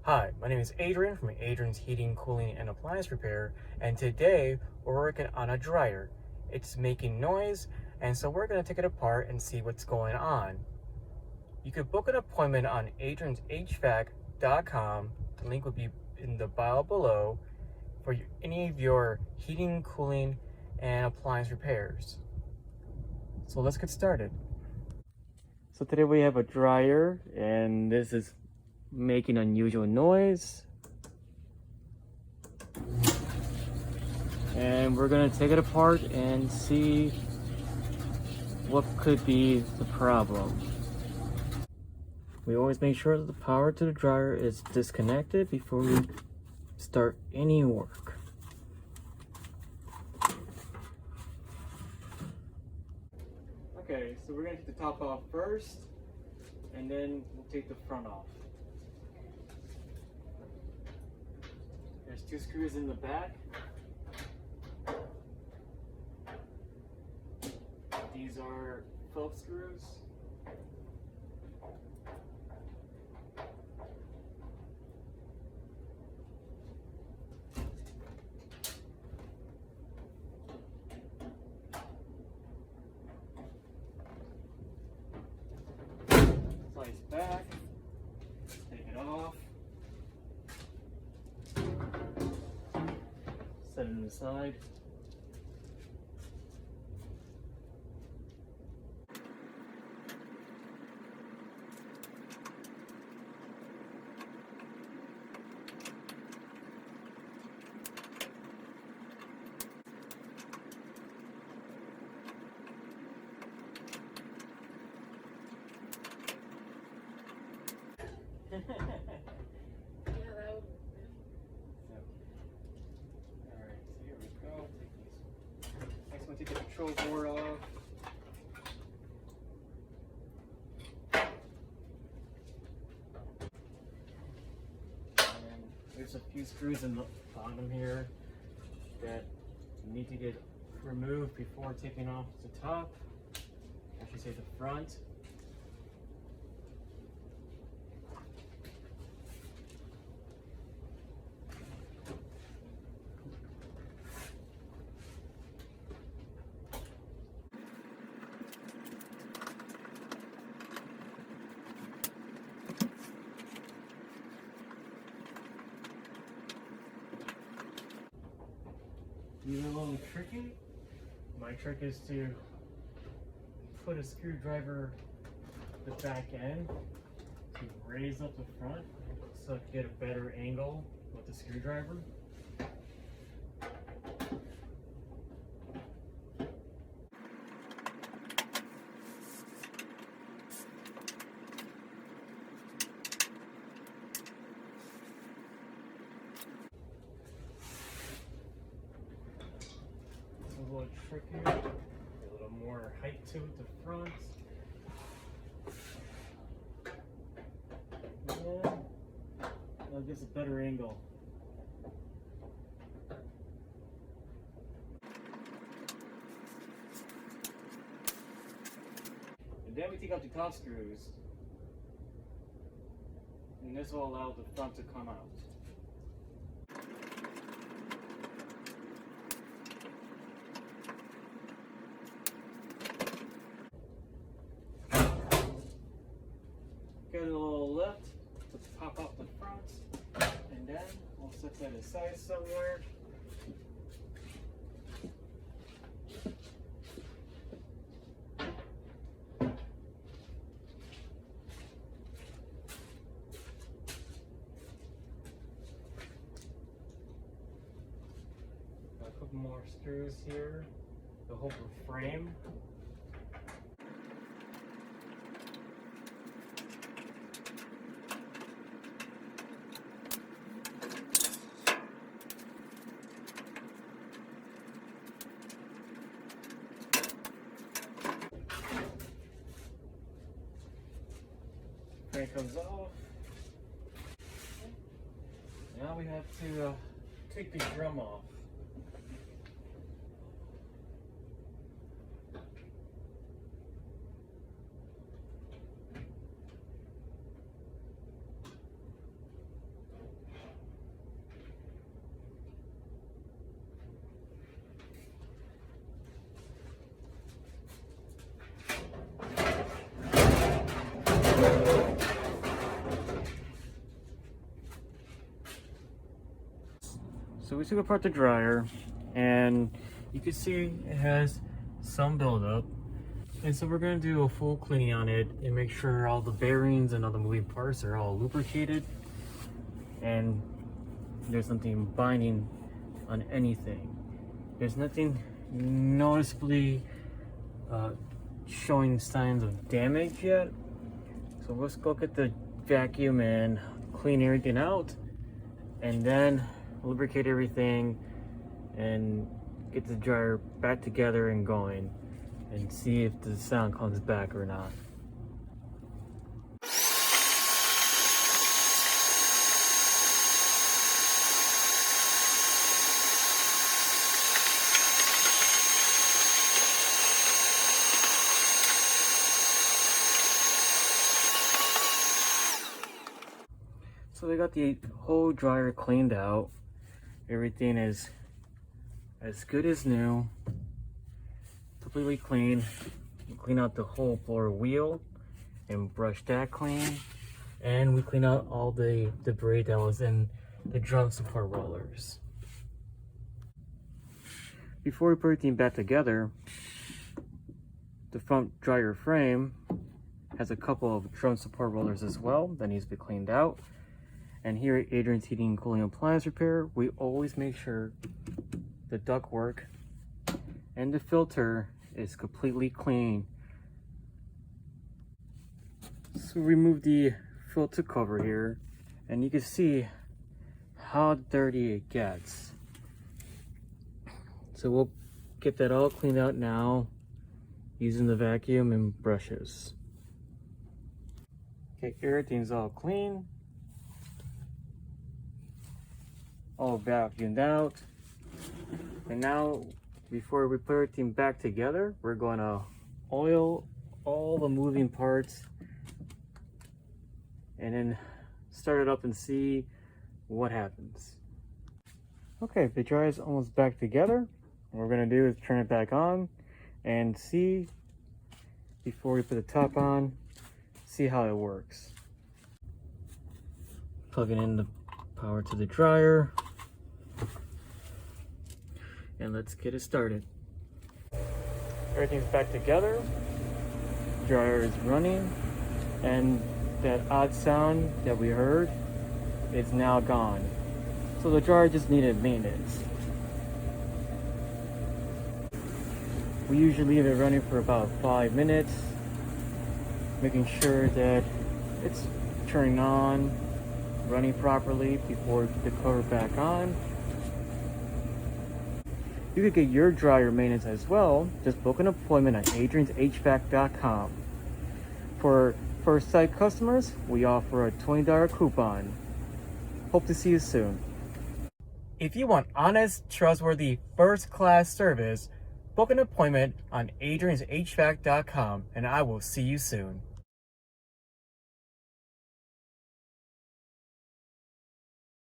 Hi, my name is Adrian from Adrian's Heating, Cooling, and Appliance Repair, and today we're working on a dryer. It's making noise, and so we're going to take it apart and see what's going on. You could book an appointment on adrianshvac.com. The link will be in the bio below for any of your heating, cooling, and appliance repairs. So let's get started. So today we have a dryer, and this is making unusual noise. And we're gonna take it apart and see what could be the problem. We always make sure that the power to the dryer is disconnected before we start any work. Okay, so we're gonna take the top off first, and then we'll take the front off. There's 2 screws in the back. These are Phillips screws. Slice back, take it off, set it aside. Yeah, that would. Alright, so here we go. Next one, take the control board off. And there's a few screws in the bottom here that need to get removed before taking off the top. I should say the front. These are a little tricky. My trick is to put a screwdriver at the back end to raise up the front so I can get a better angle with the screwdriver. It's a little trickier, a little more height to it, the front. Yeah, that gives a better angle. And then we take out the top screws, and this will allow the front to come out. Get a little lift to pop out the front, and then we'll set that aside somewhere. A couple more screws here to hold the frame. Frame comes off. Now we have to take the drum off. So we took apart the dryer, and you can see it has some buildup. And so we're gonna do a full cleaning on it and make sure all the bearings and all the moving parts are all lubricated and there's nothing binding on anything. There's nothing noticeably showing signs of damage yet. So let's go get the vacuum and clean everything out and then lubricate everything and get the dryer back together and going and see if the sound comes back or not. So we got the whole dryer cleaned out. Everything is as good as new. Completely clean. We clean out the whole floor wheel and brush that clean. And we clean out all the debris that was in the drum support rollers. Before we put everything back together, the front dryer frame has a couple of drum support rollers as well that needs to be cleaned out. And here at Adrian's Heating and Cooling Appliance Repair, we always make sure the ductwork and the filter is completely clean. So remove the filter cover here and you can see how dirty it gets. So we'll get that all cleaned out now using the vacuum and brushes. Okay, everything's all clean, all vacuumed out. And now, before we put everything back together, we're going to oil all the moving parts and then start it up and see what happens. Okay, the dryer is almost back together. What we're going to do is turn it back on and see, before we put the top on, see how it works. Plugging in the power to the dryer. And let's get it started. Everything's back together. Dryer is running, and that odd sound that we heard is now gone. So the dryer just needed maintenance. We usually leave it running for about 5 minutes, making sure that it's turning on, running properly before we put the cover back on. You could get your dryer maintenance as well. Just book an appointment at adrianshvac.com. For first site customers, we offer a $20 coupon. Hope to see you soon. If you want honest, trustworthy, first-class service, book an appointment on adrianshvac.com and I will see you soon.